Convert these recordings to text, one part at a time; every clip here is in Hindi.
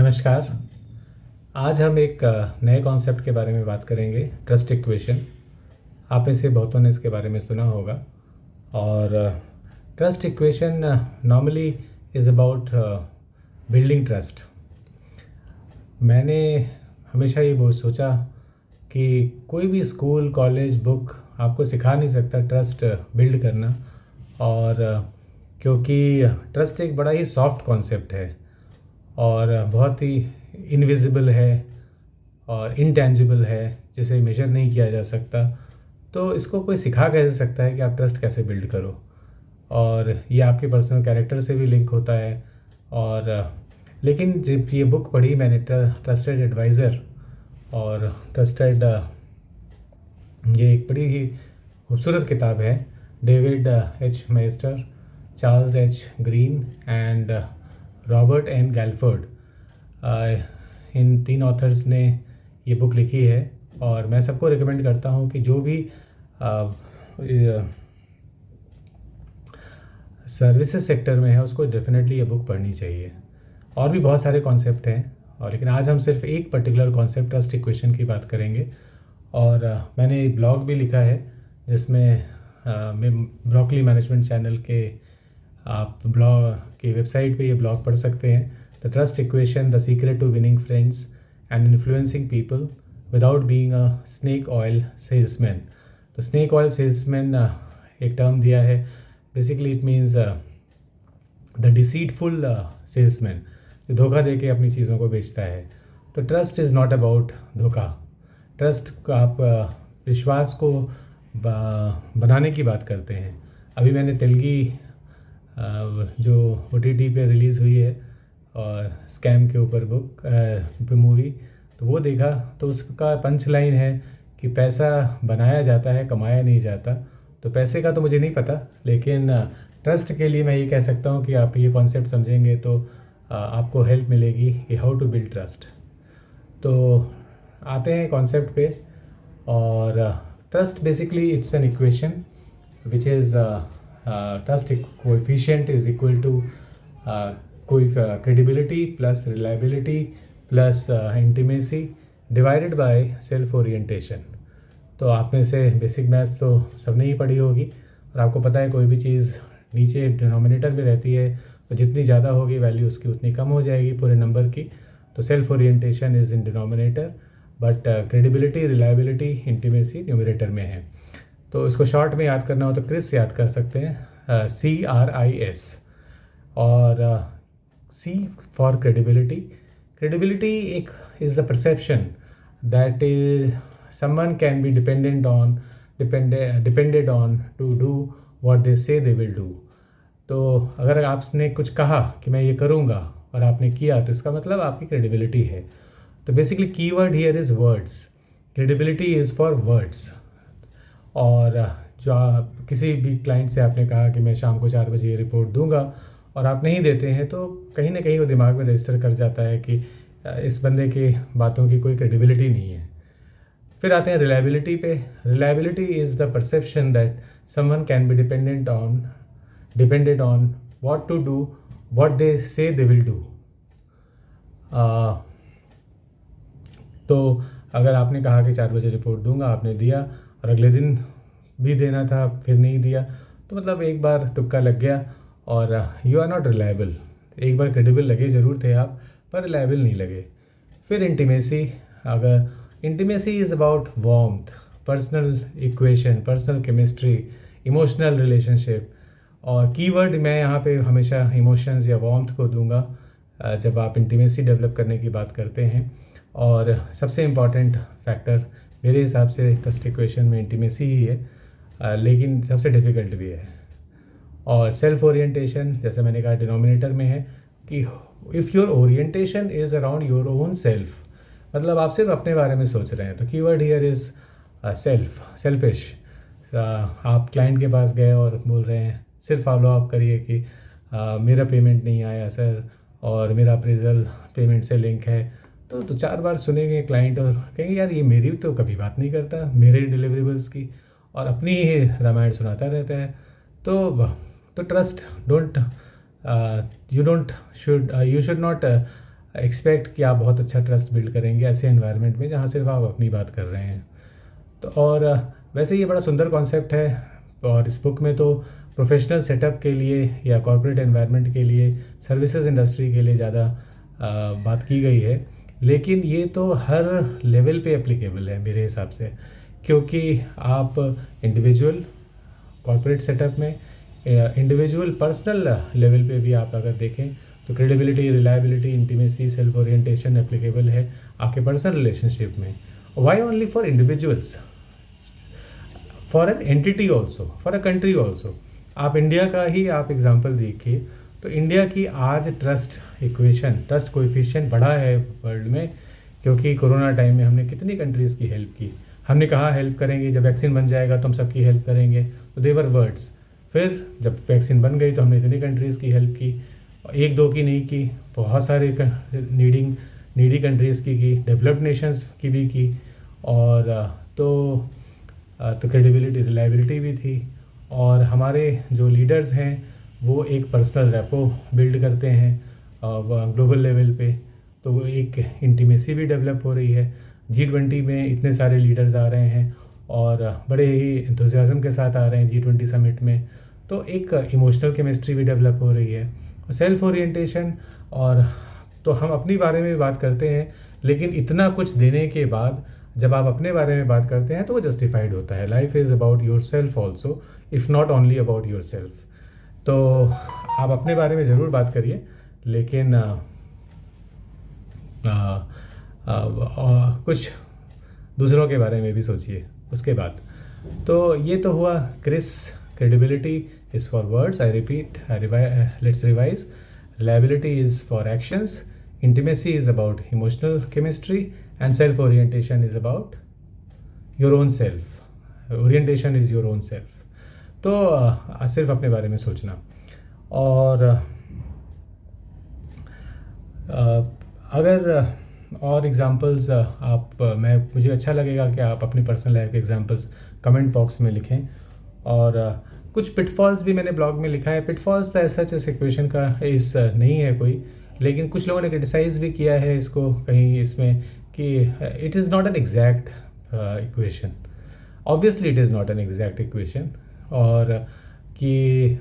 नमस्कार। आज हम एक नए कॉन्सेप्ट के बारे में बात करेंगे, ट्रस्ट इक्वेशन। आप में से बहुतों ने इसके बारे में सुना होगा। और trust equation normally is about building trust. मैंने हमेशा ये बहुत सोचा कि कोई भी स्कूल, कॉलेज, बुक आपको सिखा नहीं सकता ट्रस्ट बिल्ड करना। और क्योंकि ट्रस्ट एक बड़ा ही सॉफ्ट कॉन्सेप्ट है और बहुत ही इनविजिबल है और इंटेंजिबल है, जिसे मेजर नहीं किया जा सकता। तो इसको कोई सिखा कैसे सकता है कि आप ट्रस्ट कैसे बिल्ड करो। और ये आपके पर्सनल कैरेक्टर से भी लिंक होता है। और लेकिन जब ये बुक पढ़ी मैंने, ट्रस्टेड एडवाइज़र और ट्रस्टेड, ये एक बड़ी ही खूबसूरत किताब है। David H Maister, Charles H Green and Robert N Galford, इन 3 ऑथर्स ने ये बुक लिखी है। और मैं सबको रिकमेंड करता हूँ कि जो भी सर्विसेज सेक्टर में है उसको डेफिनेटली ये बुक पढ़नी चाहिए। और भी बहुत सारे कॉन्सेप्ट हैं, और लेकिन आज हम सिर्फ एक पर्टिकुलर कॉन्सेप्ट, ट्रस्ट इक्वेशन की बात करेंगे। और मैंने एक ब्लॉग भी लिखा है जिसमें मैं ब्रोकली मैनेजमेंट चैनल के, आप ब्लॉग की वेबसाइट पे ये ब्लॉग पढ़ सकते हैं। The trust equation, the secret to winning friends and influencing people without being a snake oil salesman. तो स्नेक ऑयल सेल्समैन एक टर्म दिया है। Basically it means the deceitful salesman, जो धोखा दे के अपनी चीज़ों को बेचता है। तो ट्रस्ट इज़ नॉट अबाउट धोखा। ट्रस्ट को आप विश्वास को बनाने की बात करते हैं। अभी मैंने तेलगी जो OTT पे रिलीज़ हुई है और स्कैम के ऊपर बुक मूवी, तो वो देखा। तो उसका पंच लाइन है कि पैसा बनाया जाता है, कमाया नहीं जाता। तो पैसे का तो मुझे नहीं पता, लेकिन ट्रस्ट के लिए मैं ये कह सकता हूँ कि आप ये कॉन्सेप्ट समझेंगे तो आपको हेल्प मिलेगी कि हाउ टू बिल्ड ट्रस्ट। तो आते हैं कॉन्सेप्ट पे। और trust basically it's an equation which is trust coefficient is equal to कोई credibility plus reliability plus intimacy divided by self orientation. तो आप में से बेसिक मैथ्स तो सबने ही पढ़ी होगी, और आपको पता है कोई भी चीज़ नीचे डिनोमिनेटर में रहती है तो जितनी ज़्यादा होगी वैल्यू उसकी उतनी कम हो जाएगी पूरे नंबर की। तो self orientation is in denominator, but credibility, reliability, intimacy numerator में है। तो इसको शॉर्ट में याद करना हो तो क्रिस याद कर सकते हैं, CRIS। और C फॉर क्रेडिबिलिटी। क्रेडिबिलिटी एक is the perception that is someone can be depended on to do what they say they will do। तो अगर आपने कुछ कहा कि मैं ये करूँगा और आपने किया, तो इसका मतलब आपकी क्रेडिबिलिटी है। तो basically keyword here is words. Credibility is for words. और जो आप किसी भी क्लाइंट से आपने कहा कि मैं शाम को 4 बजे ये रिपोर्ट दूंगा और आप नहीं देते हैं, तो कहीं ना कहीं वो दिमाग में रजिस्टर कर जाता है कि इस बंदे की बातों की कोई क्रेडिबिलिटी नहीं है। फिर आते हैं रिलायबिलिटी पे। Reliability is the perception that someone can be depended on what to do what they say they will do. तो अगर आपने कहा कि 4 बजे रिपोर्ट दूंगा, आपने दिया और अगले दिन भी देना था, फिर नहीं दिया, तो मतलब एक बार तुक्का लग गया और यू आर नॉट रिलायबल। एक बार क्रेडिबल लगे ज़रूर थे आप, पर रिलायबल नहीं लगे। फिर इंटीमेसी। अगर intimacy is about warmth, personal equation, personal chemistry, emotional relationship. और कीवर्ड मैं यहाँ पे हमेशा इमोशंस या वार्मथ को दूंगा जब आप इंटीमेसी डेवलप करने की बात करते हैं। और सबसे इम्पॉर्टेंट फैक्टर मेरे हिसाब से ट्रस्ट इक्वेशन में इंटीमेसी ही है, लेकिन सबसे डिफ़िकल्ट भी है। और सेल्फ ओरिएंटेशन, जैसे मैंने कहा, डिनोमिनेटर में है कि if your orientation is around your own self, मतलब आप सिर्फ अपने बारे में सोच रहे हैं, तो कीवर्ड हियर इज़ सेल्फिश। आप क्लाइंट के पास गए और बोल रहे हैं, सिर्फ फॉलो अप करिए कि मेरा पेमेंट नहीं आया सर, और मेरा अप्रेजल पेमेंट से लिंक है। तो 4 बार सुनेंगे क्लाइंट और कहेंगे यार ये मेरी तो कभी बात नहीं करता, मेरे डिलीवरेबल्स की, और अपनी ही रामायण सुनाता रहता है। तो trust, don't you should not expect कि आप बहुत अच्छा ट्रस्ट बिल्ड करेंगे ऐसे एनवायरनमेंट में जहाँ सिर्फ आप अपनी बात कर रहे हैं। तो और वैसे ये बड़ा सुंदर कॉन्सेप्ट है, और इस बुक में तो प्रोफेशनल सेटअप के लिए या कॉर्पोरेट एनवायरनमेंट के लिए, सर्विसेज इंडस्ट्री के लिए ज़्यादा बात की गई है, लेकिन ये तो हर लेवल पे एप्लीकेबल है मेरे हिसाब से, क्योंकि आप इंडिविजुअल कॉर्पोरेट सेटअप में, इंडिविजुअल पर्सनल लेवल पे भी आप अगर देखें तो credibility, reliability, intimacy, self orientation applicable है आपके पर्सनल रिलेशनशिप में। Why only for individuals? For an entity also, for a country also. आप इंडिया का ही आप एग्जांपल देखिए, तो इंडिया की आज ट्रस्ट कोएफिशिएंट बढ़ा है वर्ल्ड में, क्योंकि कोरोना टाइम में हमने कितनी कंट्रीज़ की हेल्प की। हमने कहा हेल्प करेंगे, जब वैक्सीन बन जाएगा तो हम सबकी हेल्प करेंगे, तो देवर वर्ड्स। फिर जब वैक्सीन बन गई तो हमने इतनी कंट्रीज़ की हेल्प की, एक दो की नहीं की, बहुत सारे नीडी कंट्रीज़ की, डेवलप्ड नेशंस की भी की। और तो क्रेडिबिलिटी, रिलायबिलिटी भी थी। और हमारे जो लीडर्स हैं वो एक पर्सनल रैपो बिल्ड करते हैं ग्लोबल लेवल पे, तो वो एक इंटीमेसी भी डेवलप हो रही है। G20 में इतने सारे लीडर्स आ रहे हैं और बड़े ही एंथुसियाज्म के साथ आ रहे हैं G20 समिट में, तो एक इमोशनल केमिस्ट्री भी डेवलप हो रही है। सेल्फ ओरिएंटेशन, और तो हम अपनी बारे में बात करते हैं, लेकिन इतना कुछ देने के बाद जब आप अपने बारे में बात करते हैं तो वो जस्टिफाइड होता है। Life is about your self also, if not only about your self. तो आप अपने बारे में ज़रूर बात करिए, लेकिन कुछ दूसरों के बारे में भी सोचिए उसके बाद। तो ये तो हुआ क्रिस। Credibility is for words, I repeat, let's revise. Reliability is for actions, intimacy is about emotional chemistry, and self orientation is about your own self. Orientation is your own self. तो सिर्फ अपने बारे में सोचना। और अगर और एग्जांपल्स मुझे अच्छा लगेगा कि आप अपनी पर्सनल लाइफ के एग्जांपल्स कमेंट बॉक्स में लिखें। और कुछ पिटफॉल्स भी मैंने ब्लॉग में लिखा है। पिटफॉल्स तो ऐसा इस इक्वेशन का नहीं है कोई, लेकिन कुछ लोगों ने क्रिटिसाइज़ भी किया है इसको कहीं इसमें कि it is not an exact equation. Obviously it is not an exact equation. और ये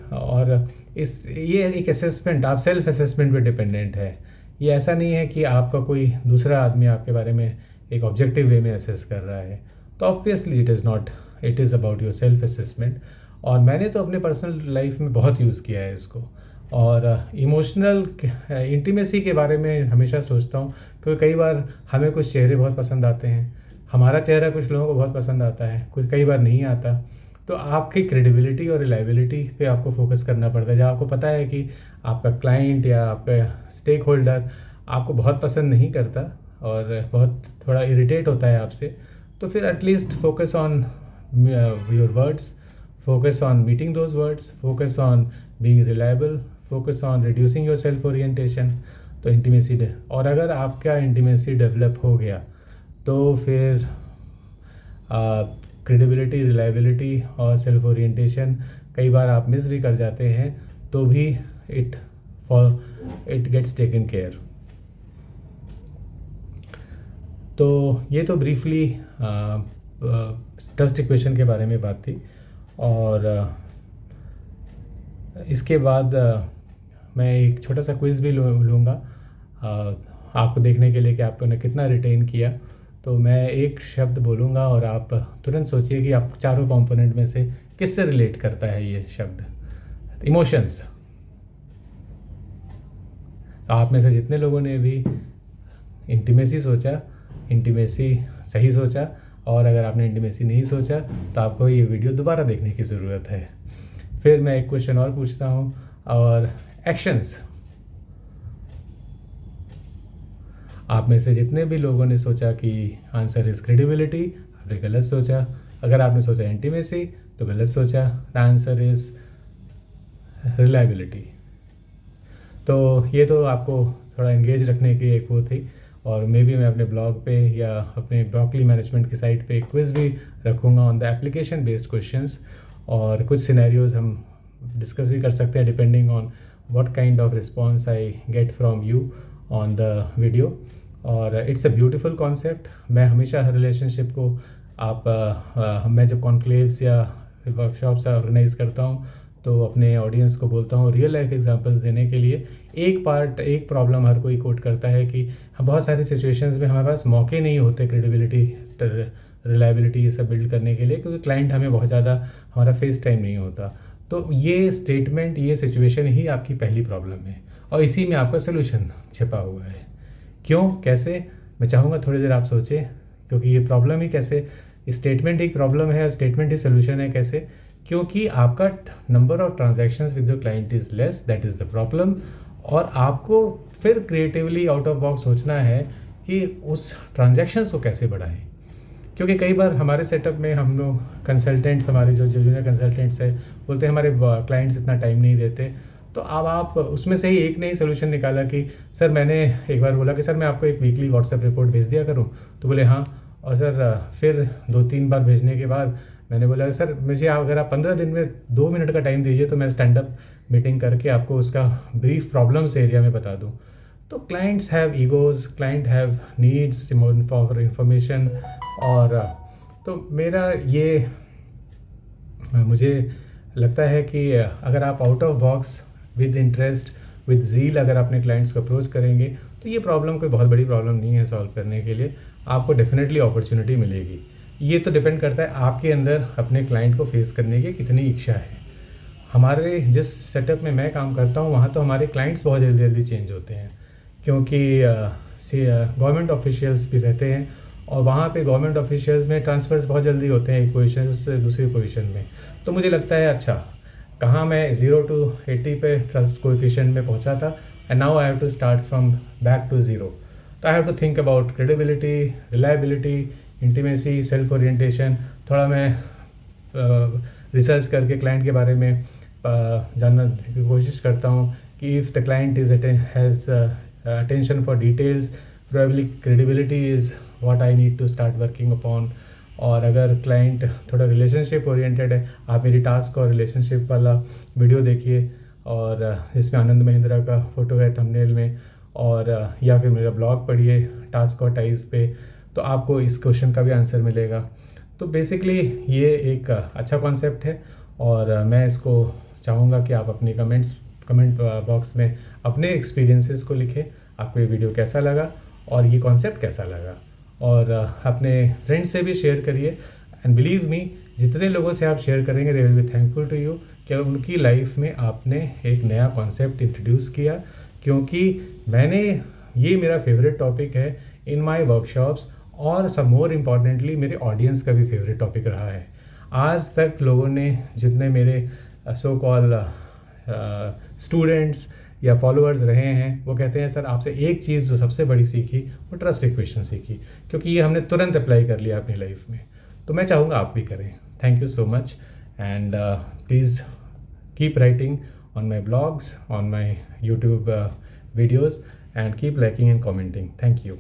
एक असेसमेंट, आप सेल्फ असेसमेंट पे डिपेंडेंट है। ये ऐसा नहीं है कि आपका कोई दूसरा आदमी आपके बारे में एक ऑब्जेक्टिव वे में असेस कर रहा है। तो obviously it is not, it is about your self assessment. और मैंने तो अपने पर्सनल लाइफ में बहुत यूज़ किया है इसको। और इमोशनल इंटीमेसी के बारे में हमेशा सोचता हूँ, क्योंकि कई बार हमें कुछ चेहरे बहुत पसंद आते हैं, हमारा चेहरा कुछ लोगों को बहुत पसंद आता है, कुछ कई बार नहीं आता। तो आपकी क्रेडिबिलिटी और रिलायबिलिटी पे आपको फोकस करना पड़ता है। जब आपको पता है कि आपका क्लाइंट या आपका स्टेक होल्डर आपको बहुत पसंद नहीं करता और बहुत थोड़ा इरिटेट होता है आपसे, तो फिर at least focus on your words, focus on meeting those words, focus on being reliable, focus on reducing your self orientation। तो इंटीमेसी और अगर आपका इंटीमेसी डेवलप हो गया तो फिर क्रेडिबिलिटी, रिलायबिलिटी और सेल्फ ओरिएंटेशन कई बार आप मिस भी कर जाते हैं, तो भी इट गेट्स टेकन केयर। तो ये तो ब्रीफली ट्रस्ट इक्वेशन के बारे में बात थी। और इसके बाद मैं एक छोटा सा क्विज़ भी लूँगा आपको देखने के लिए कि आपने कितना रिटेन किया। तो मैं एक शब्द बोलूँगा और आप तुरंत सोचिए कि आप चारों कंपोनेंट में से किससे रिलेट करता है ये शब्द। इमोशंस। तो आप में से जितने लोगों ने भी इंटीमेसी सोचा, इंटीमेसी सही सोचा, और अगर आपने इंटीमेसी नहीं सोचा तो आपको ये वीडियो दोबारा देखने की ज़रूरत है। फिर मैं एक क्वेश्चन और पूछता हूँ, और एक्शंस। आप में से जितने भी लोगों ने सोचा कि आंसर इज़ क्रेडिबिलिटी, आपने गलत सोचा। अगर आपने सोचा इंटीमेसी तो गलत सोचा। The answer is reliability. तो ये तो आपको थोड़ा एंगेज रखने की एक वो थी। और मे बी मैं अपने ब्लॉग पे या अपने ब्रोकली मैनेजमेंट की साइट पे एक क्विज़ भी रखूँगा on the application based questions, और कुछ सिनेरियोज हम डिस्कस भी कर सकते हैं depending on what kind of response I get from you. On the video. और इट्स अ ब्यूटीफुल कॉन्सेप्ट। मैं हमेशा हर रिलेशनशिप को मैं जब कॉन्क्लेव्स या वर्कशॉप्स ऑर्गेनाइज करता हूँ तो अपने ऑडियंस को बोलता हूँ रियल लाइफ एग्जांपल्स देने के लिए। एक प्रॉब्लम हर कोई कोट करता है कि बहुत सारी सिचुएशंस में हमारे पास मौके नहीं होते क्रेडिबिलिटी, रिलायबिलिटी ये सब बिल्ड करने के लिए, क्योंकि क्लाइंट हमें बहुत ज़्यादा, हमारा फेस टाइम नहीं होता। तो ये स्टेटमेंट, ये सिचुएशन ही आपकी पहली प्रॉब्लम है और इसी में आपका सोल्यूशन छिपा हुआ है। क्यों, कैसे, मैं चाहूँगा थोड़ी देर आप सोचें, क्योंकि ये प्रॉब्लम ही कैसे, स्टेटमेंट एक प्रॉब्लम है, स्टेटमेंट ही सोल्यूशन है कैसे? क्योंकि आपका number of transactions with the client is less, that is the problem. और आपको फिर क्रिएटिवली आउट ऑफ बॉक्स सोचना है कि उस ट्रांजैक्शंस को कैसे बढ़ाएं। क्योंकि कई बार हमारे सेटअप में हम लोग कंसल्टेंट्स, हमारे जो जूनियर कंसल्टेंट्स हैं, बोलते हैं हमारे क्लाइंट्स इतना टाइम नहीं देते। तो अब आप उसमें से ही एक ने ही सोल्यूशन निकाला कि सर, मैंने एक बार बोला कि सर मैं आपको एक वीकली व्हाट्सएप रिपोर्ट भेज दिया करूं, तो बोले हाँ। और सर फिर 2-3 बार भेजने के बाद मैंने बोला सर मुझे अगर आप 15 दिन में 2 मिनट का टाइम दीजिए तो मैं स्टैंड अप मीटिंग करके आपको उसका ब्रीफ प्रॉब्लम्स एरिया में बता दूँ। तो clients have egos, client have needs for information. और तो मेरा ये, मुझे लगता है कि अगर आप out of box with interest, with zeal अगर अपने क्लाइंट्स को अप्रोच करेंगे तो ये प्रॉब्लम कोई बहुत बड़ी प्रॉब्लम नहीं है सॉल्व करने के लिए। आपको डेफिनेटली अपॉर्चुनिटी मिलेगी। ये तो डिपेंड करता है आपके अंदर अपने क्लाइंट को फेस करने की कितनी इच्छा है। हमारे जिस सेटअप में मैं काम करता हूँ वहाँ तो हमारे क्लाइंट्स बहुत जल्दी जल्दी चेंज होते हैं, क्योंकि गवर्नमेंट ऑफिशियल्स भी रहते हैं और वहाँ पे गवर्नमेंट ऑफिशियल्स में ट्रांसफ़र्स बहुत जल्दी होते हैं एक पोजीशन से दूसरी पोजीशन में। तो मुझे लगता है अच्छा, कहाँ मैं 0 to 80 पे ट्रस्ट कोएफिशिएंट में पहुँचा था and now I have to start from back to 0। तो I have to think about credibility, reliability, intimacy, self orientation. थोड़ा मैं रिसर्च करके क्लाइंट के बारे में जानने की कोशिश करता हूँ कि if the client is has attention for details, probably credibility is what I need to start working upon. और अगर क्लाइंट थोड़ा रिलेशनशिप ओरिएंटेड है, आप मेरी टास्क और रिलेशनशिप वाला वीडियो देखिए और जिसमें आनंद महिंद्रा का फ़ोटो है थंबनेल में, और या फिर मेरा ब्लॉग पढ़िए टास्क और टाइज पे, तो आपको इस क्वेश्चन का भी आंसर मिलेगा। तो बेसिकली ये एक अच्छा कॉन्सेप्ट है और मैं इसको चाहूँगा कि आप अपनी कमेंट बॉक्स में अपने एक्सपीरियंसेस को लिखें। आपको ये वीडियो कैसा लगा और ये कॉन्सेप्ट कैसा लगा, और अपने फ्रेंड्स से भी शेयर करिए। एंड बिलीव मी, जितने लोगों से आप शेयर करेंगे they will be thankful to you कि उनकी लाइफ में आपने एक नया कॉन्सेप्ट इंट्रोड्यूस किया, क्योंकि ये मेरा फेवरेट टॉपिक है इन माय वर्कशॉप्स, और सब मोर इम्पॉर्टेंटली मेरे ऑडियंस का भी फेवरेट टॉपिक रहा है। आज तक लोगों ने, जितने मेरे सो कॉल स्टूडेंट्स या फॉलोअर्स रहे हैं, वो कहते हैं सर आपसे एक चीज़ जो सबसे बड़ी सीखी वो ट्रस्ट इक्वेशन सीखी, क्योंकि ये हमने तुरंत अप्लाई कर लिया अपनी लाइफ में। तो मैं चाहूँगा आप भी करें। Thank you so much and please keep writing on my blogs, on my YouTube videos, and keep liking and commenting. Thank you.